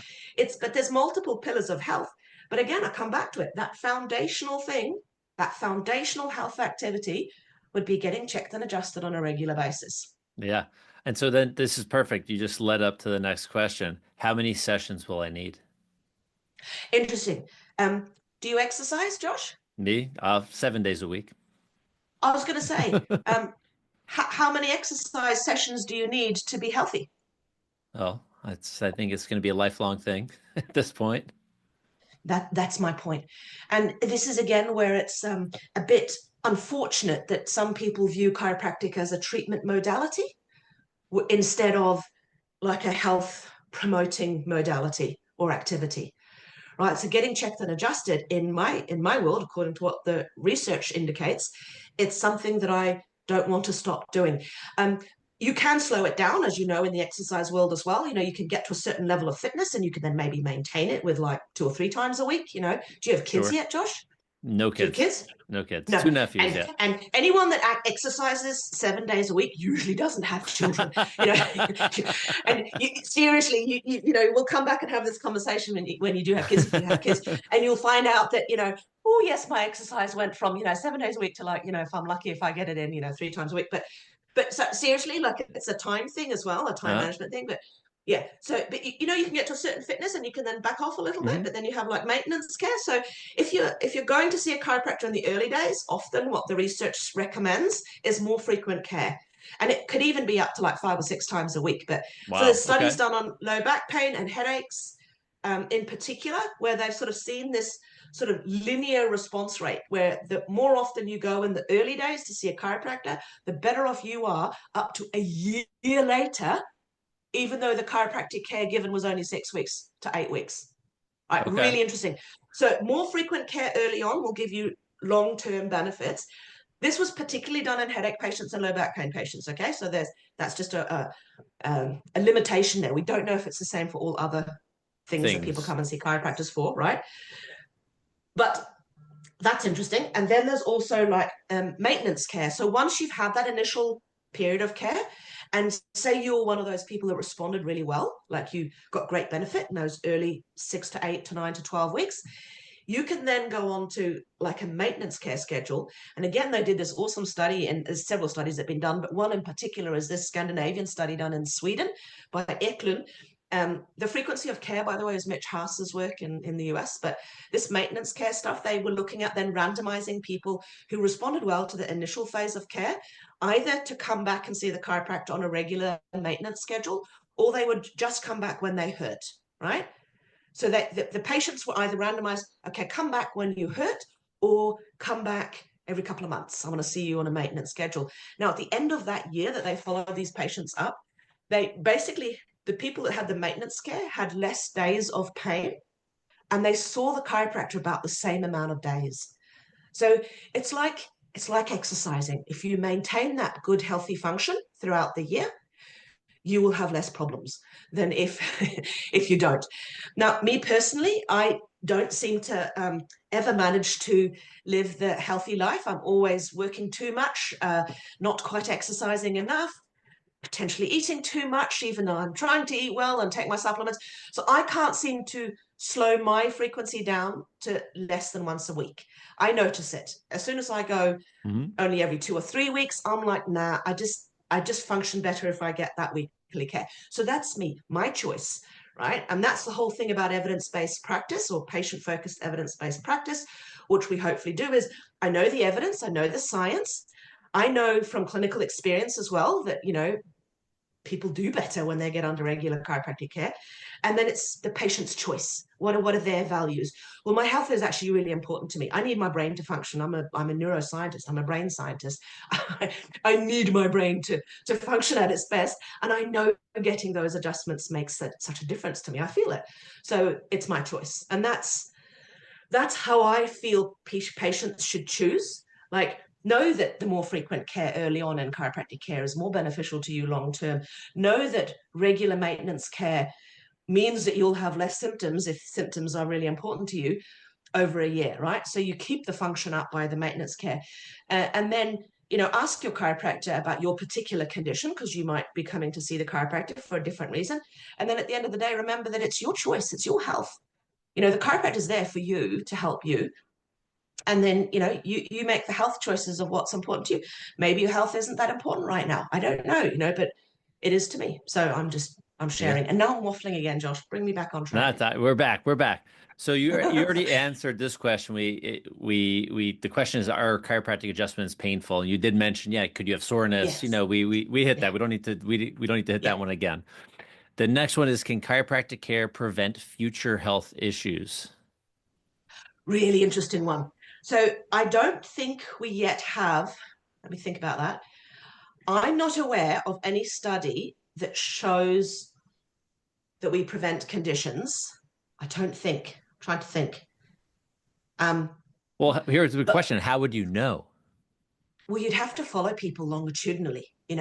but there's multiple pillars of health. But again, I come back to it, that foundational thing, that foundational health activity would be getting checked and adjusted on a regular basis. Yeah. And so then this is perfect. You just led up to the next question. How many sessions will I need? Interesting. Do you exercise, Josh? Me? 7 days a week. I was going to say, how many exercise sessions do you need to be healthy? Oh, I think it's going to be a lifelong thing at this point. That's my point. And this is again where it's a bit unfortunate that some people view chiropractic as a treatment modality instead of like a health promoting modality or activity. Right. So getting checked and adjusted in my world, according to what the research indicates, it's something that I don't want to stop doing. You can slow it down, as you know, in the exercise world as well. You can get to a certain level of fitness and you can then maybe maintain it with like 2 or 3 times a week. Do you have kids Sure. yet, Josh? No Do you have kids. kids? No kids. No. 2 nephews, And yeah. and anyone that exercises 7 days a week usually doesn't have children. And seriously, we'll come back and have this conversation when you do have kids, if you have kids, and you'll find out that oh yes, my exercise went from 7 days a week to like if I'm lucky if I get it in 3 times a week, but so, seriously, like it's a time thing as well, a time management thing, but. Yeah. So, but you can get to a certain fitness and you can then back off a little bit, but then you have like maintenance care. So if you're going to see a chiropractor in the early days, often what the research recommends is more frequent care. And it could even be up to like 5 or 6 times a week. But Wow. so there's studies done on low back pain and headaches in particular, where they've sort of seen this sort of linear response rate, where the more often you go in the early days to see a chiropractor, the better off you are up to a year later, even though the chiropractic care given was only 6 weeks to 8 weeks. Right, okay. Really interesting. So more frequent care early on will give you long-term benefits. This was particularly done in headache patients and low back pain patients, okay? So that's just a limitation there. We don't know if it's the same for all other things that people come and see chiropractors for, right? But that's interesting. And then there's also like maintenance care. So once you've had that initial period of care, and say you're one of those people that responded really well, like you got great benefit in those early 6 to 8 to 9 to 12 weeks, you can then go on to like a maintenance care schedule. And again, they did this awesome study, and there's several studies that have been done, but one in particular is this Scandinavian study done in Sweden by Eklund. The frequency of care, by the way, is Mitch Haas's work in the US, but this maintenance care stuff, they were looking at then randomizing people who responded well to the initial phase of care, either to come back and see the chiropractor on a regular maintenance schedule, or they would just come back when they hurt, right? So that the patients were either randomized, okay, come back when you hurt, or come back every couple of months. I want to see you on a maintenance schedule. Now, at the end of that year that they followed these patients up, they basically, the people that had the maintenance care had less days of pain, and they saw the chiropractor about the same amount of days. So it's like exercising. If you maintain that good, healthy function throughout the year, you will have less problems than if if you don't. Now, me personally, I don't seem to ever manage to live the healthy life. I'm always working too much, not quite exercising enough, potentially eating too much, even though I'm trying to eat well and take my supplements. So I can't seem to slow my frequency down to less than once a week. I notice it. As soon as I go only every 2 or 3 weeks, I'm like, nah, I just function better if I get that weekly care. So that's me, my choice, right? And that's the whole thing about evidence-based practice, or patient-focused evidence-based practice, which we hopefully do is, I know the evidence, I know the science, I know from clinical experience as well that, people do better when they get under regular chiropractic care. And then it's the patient's choice. What are their values? Well, my health is actually really important to me. I need my brain to function. I'm a neuroscientist. I'm a brain scientist. I need my brain to function at its best. And I know getting those adjustments makes such a difference to me. I feel it. So it's my choice. And that's how I feel patients should choose. Like, know that the more frequent care early on in chiropractic care is more beneficial to you long term. Know that regular maintenance care means that you'll have less symptoms, if symptoms are really important to you, over a year, right? So you keep the function up by the maintenance care. And then, ask your chiropractor about your particular condition, because you might be coming to see the chiropractor for a different reason. And then at the end of the day, remember that it's your choice, it's your health. The chiropractor is there for you to help you. And then, you make the health choices of what's important to you. Maybe your health isn't that important right now. I don't know, but it is to me. So I'm sharing. And now I'm waffling again, Josh. Bring me back on track. Not that we're back. We're back. So you already answered this question. The question is, are chiropractic adjustments painful? And you did mention, yeah, could you have soreness? Yes. We hit Yeah. that. We don't need to we don't need to hit Yeah. that one again. The next one is, can chiropractic care prevent future health issues? Really interesting one. So I don't think we yet have, let me think about that. I'm not aware of any study that shows that we prevent conditions. I don't think. I'm trying to think. Um, Well, here's the but question. How would you know? well, you'd have to follow people longitudinally, And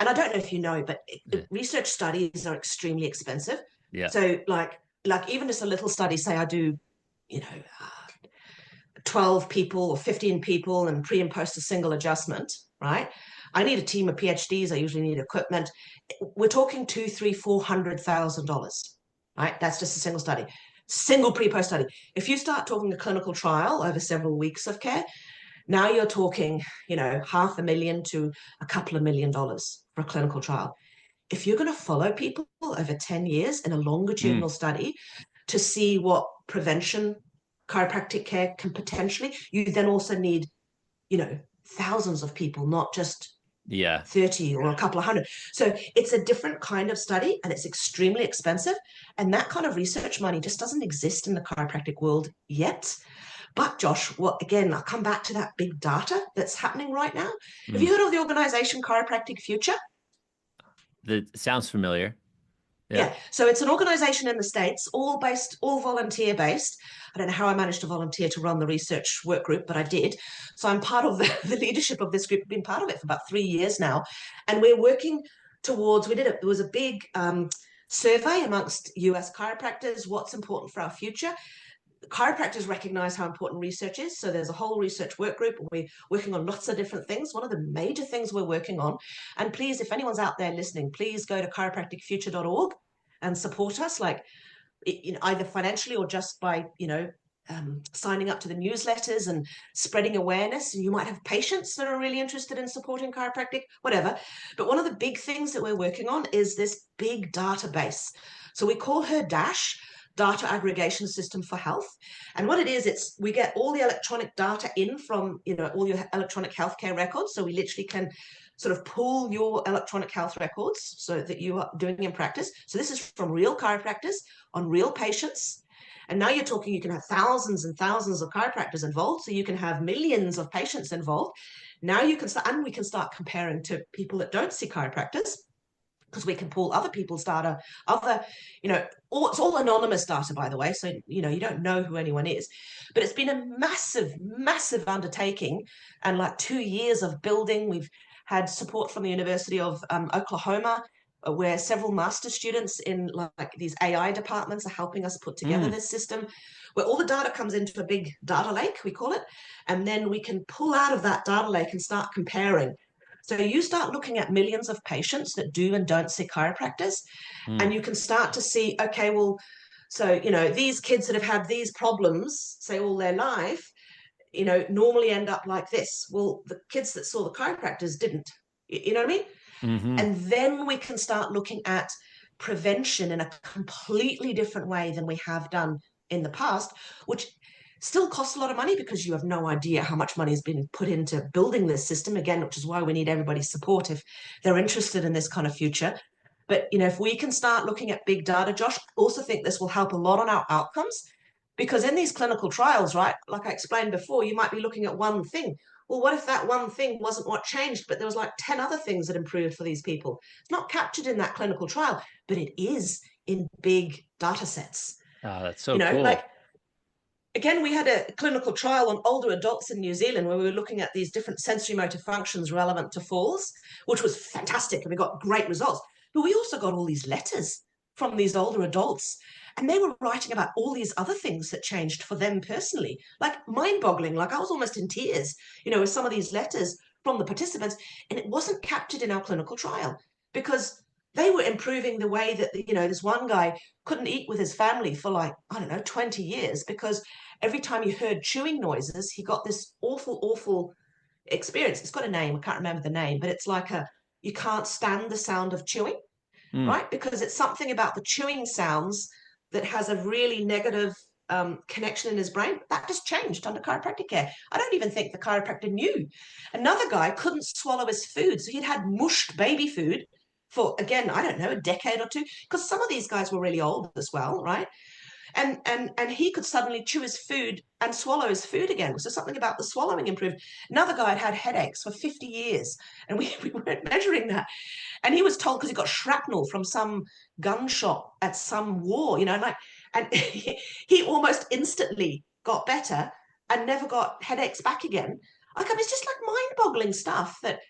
I don't know if you know, but Yeah. research studies are extremely expensive. Yeah. So, like even just a little study, say I do, you know, 12 people or 15 people and pre and post a single adjustment, right? I need a team of PhDs. I usually need equipment. We're talking two, three, $400,000, right? That's just a single study, single pre-post study. If you start talking a clinical trial over several weeks of care, now you're talking, $500,000 to a couple of $1 million for a clinical trial. If you're going to follow people over 10 years in a longitudinal study to see what prevention chiropractic care can potentially, you then also need, thousands of people, not just Yeah. 30 or a couple of hundred. So it's a different kind of study and it's extremely expensive. And that kind of research money just doesn't exist in the chiropractic world yet. But Josh, again, I'll come back to that big data that's happening right now. Have you Mm. heard of the organization Chiropractic Future? That sounds familiar. Yeah. Yeah. So it's an organization in the States, all volunteer based. I don't know how I managed to volunteer to run the research work group, but I did. So I'm part of the leadership of this group. I've been part of it for about 3 years now. And we're working towards, there was a big survey amongst US chiropractors, what's important for our future. Chiropractors recognize how important research is. So there's a whole research work group. We're working on lots of different things. One of the major things we're working on, and please, if anyone's out there listening, please go to chiropracticfuture.org and support us, either financially or just by, signing up to the newsletters and spreading awareness. And you might have patients that are really interested in supporting chiropractic, whatever. But one of the big things that we're working on is this big database. So we call her DASH, Data Aggregation System for Health. And what it is, we get all the electronic data in from, all your electronic healthcare records. So we literally can sort of pull your electronic health records so that you are doing in practice. So this is from real chiropractors on real patients. And now you're talking, you can have thousands and thousands of chiropractors involved. So you can have millions of patients involved. Now you can start, and we can start comparing to people that don't see chiropractors, because we can pull other people's data, it's all anonymous data, by the way. So, you don't know who anyone is, but it's been a massive, massive undertaking and like 2 years of building. We've had support from the University of Oklahoma, where several master students in like these AI departments are helping us put together this system where all the data comes into a big data lake, we call it. And then we can pull out of that data lake and start comparing. So you start looking at millions of patients that do and don't see chiropractors, and you can start to see, okay, well, so, these kids that have had these problems, say all their life, normally end up like this. Well, the kids that saw the chiropractors didn't. You know what I mean? Mm-hmm. And then we can start looking at prevention in a completely different way than we have done in the past, which still costs a lot of money because you have no idea how much money has been put into building this system, again, which is why we need everybody's support if they're interested in this kind of future. But, if we can start looking at big data, Josh, I also think this will help a lot on our outcomes, because in these clinical trials, right, like I explained before, you might be looking at one thing. Well, what if that one thing wasn't what changed, but there was like 10 other things that improved for these people? It's not captured in that clinical trial, but it is in big data sets. Oh, that's so cool. Like, again, we had a clinical trial on older adults in New Zealand where we were looking at these different sensory motor functions relevant to falls, which was fantastic. And we got great results. But we also got all these letters from these older adults. And they were writing about all these other things that changed for them personally, like mind-boggling. Like I was almost in tears, with some of these letters from the participants. And it wasn't captured in our clinical trial because they were improving the way that, this one guy couldn't eat with his family for like, I don't know, 20 years because every time he heard chewing noises, he got this awful, awful experience. It's got a name. I can't remember the name, but it's like you can't stand the sound of chewing. right? Because it's something about the chewing sounds that has a really negative connection in his brain. That just changed under chiropractic care. I don't even think the chiropractor knew. Another guy couldn't swallow his food, so he'd had mushed baby food for, again, I don't know, a decade or two, because some of these guys were really old as well, right? And he could suddenly chew his food and swallow his food again. So something about the swallowing improved. Another guy had had headaches for 50 years, and we weren't measuring that. And he was told, because he got shrapnel from some gunshot at some war, and he almost instantly got better and never got headaches back again. It's just like mind-boggling stuff and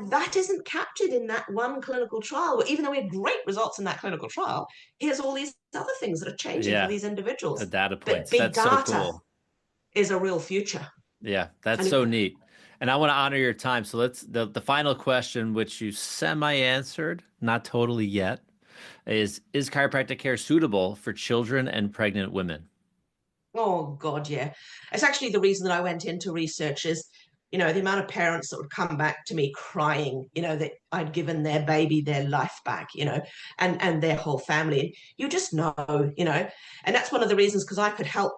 that isn't captured in that one clinical trial. Even though we had great results in that clinical trial, here's all these other things that are changing for these individuals. The data But points. big That's so data cool. is a real future. Yeah, that's so neat. And I want to honor your time. So let's the final question, which you semi-answered, not totally yet, is chiropractic care suitable for children and pregnant women? Oh God, yeah. It's actually the reason that I went into research is, the amount of parents that would come back to me crying, that I'd given their baby their life back, and their whole family. You just know, and that's one of the reasons, because I could help,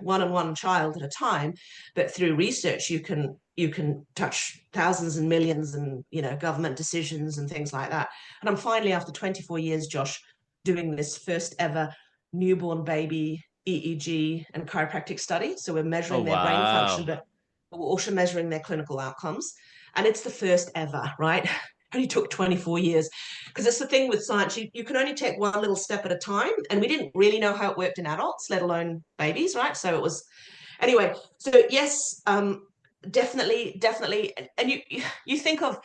one child at a time, but through research you can touch thousands and millions and, government decisions and things like that. And I'm finally, after 24 years, Josh, doing this first ever newborn baby EEG and chiropractic study. So we're measuring their brain function, but we're also measuring their clinical outcomes. And it's the first ever, right? Only took 24 years. Because it's the thing with science, you can only take one little step at a time. And we didn't really know how it worked in adults, let alone babies, right? So it was, anyway, so yes, definitely. And you think of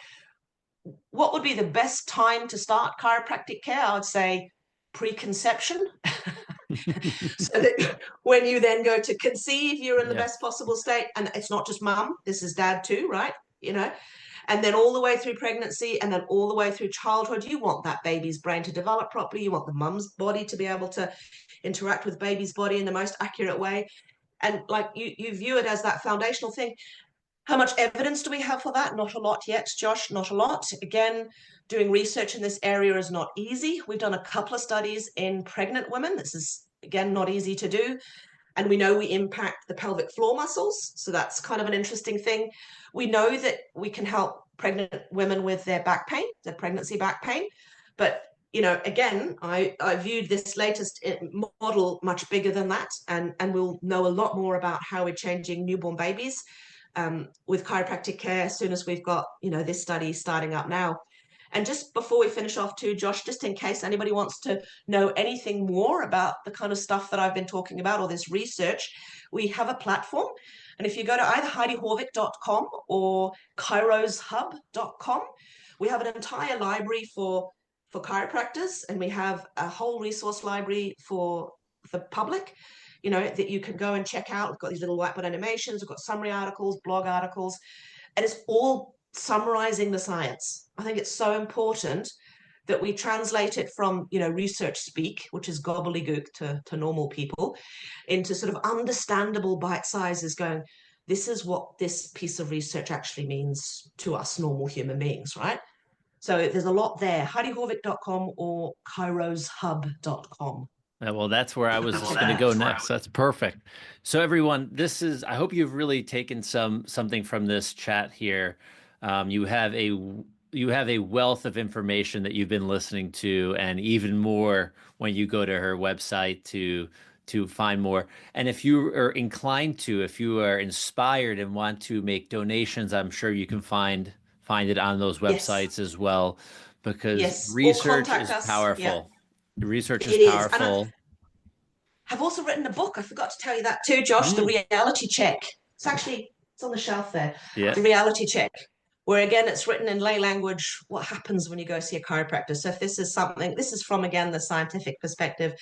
what would be the best time to start chiropractic care? I would say preconception. So that when you then go to conceive, you're in the best possible state. And it's not just mum, this is dad too, right? And then all the way through pregnancy and then all the way through childhood, you want that baby's brain to develop properly. You want the mum's body to be able to interact with baby's body in the most accurate way. And like you view it as that foundational thing. How much evidence do we have for that? Not a lot yet, Josh, not a lot. Again, doing research in this area is not easy. We've done a couple of studies in pregnant women. This is, again, not easy to do. And we know we impact the pelvic floor muscles. So that's kind of an interesting thing. We know that we can help pregnant women with their back pain, their pregnancy back pain. But, again, I viewed this latest model much bigger than that. And we'll know a lot more about how we're changing newborn babies with chiropractic care as soon as we've got, this study starting up now. And just before we finish off too, Josh, just in case anybody wants to know anything more about the kind of stuff that I've been talking about or this research, we have a platform. And if you go to either HeidiHaavik.com or Kairos.hub.com, we have an entire library for chiropractors, and we have a whole resource library for the public, that you can go and check out. We've got these little whiteboard animations, we've got summary articles, blog articles, and it's all summarizing the science. I think it's so important that we translate it from, research speak, which is gobbledygook to normal people, into sort of understandable bite sizes going, this is what this piece of research actually means to us normal human beings, right? So there's a lot there, HeidiHaavik.com or Kairoshub.com. Well, that's where I was just going to go next. That's perfect. So everyone, I hope you've really taken something from this chat here. You have a wealth of information that you've been listening to, and even more when you go to her website to find more. And if you are inclined to, if you are inspired and want to make donations, I'm sure you can find it on those websites as well, because research is powerful. Yeah. Research is powerful. I've also written a book. I forgot to tell you that too, Josh. The Reality Check. It's on the shelf there. Yeah. The Reality Check, where again it's written in lay language. What happens when you go see a chiropractor? So if this is from again the scientific perspective.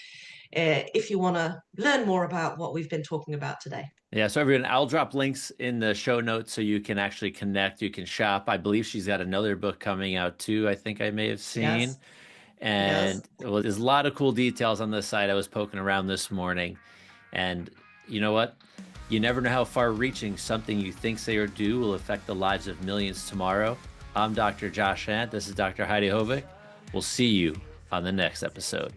If you want to learn more about what we've been talking about today. Yeah, so everyone, I'll drop links in the show notes so you can actually connect. You can shop. I believe she's got another book coming out too. I think I may have seen. Yes. And well, there's a lot of cool details on this site. I was poking around this morning, and you know what? You never know how far-reaching something you think say or do will affect the lives of millions tomorrow. I'm Dr. Josh Handt. This is Dr. Heidi Haavik. We'll see you on the next episode.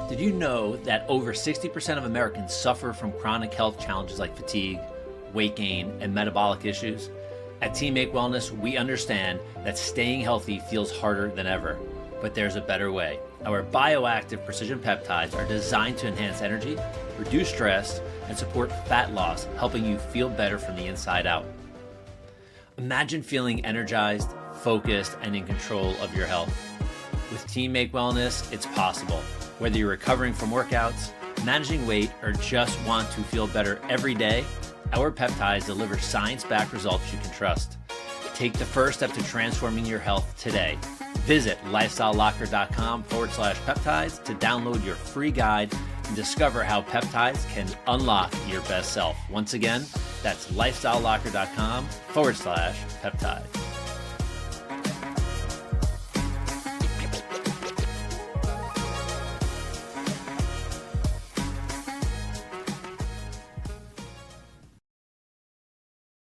Did you know that over 60% of Americans suffer from chronic health challenges like fatigue, weight gain, and metabolic issues? At Team Make Wellness, we understand that staying healthy feels harder than ever, but there's a better way. Our bioactive precision peptides are designed to enhance energy, reduce stress, and support fat loss, helping you feel better from the inside out. Imagine feeling energized, focused, and in control of your health. With Team Make Wellness, it's possible. Whether you're recovering from workouts, managing weight, or just want to feel better every day, our peptides deliver science-backed results you can trust. Take the first step to transforming your health today. Visit lifestylelocker.com/peptides to download your free guide and discover how peptides can unlock your best self. Once again, that's lifestylelocker.com/peptides.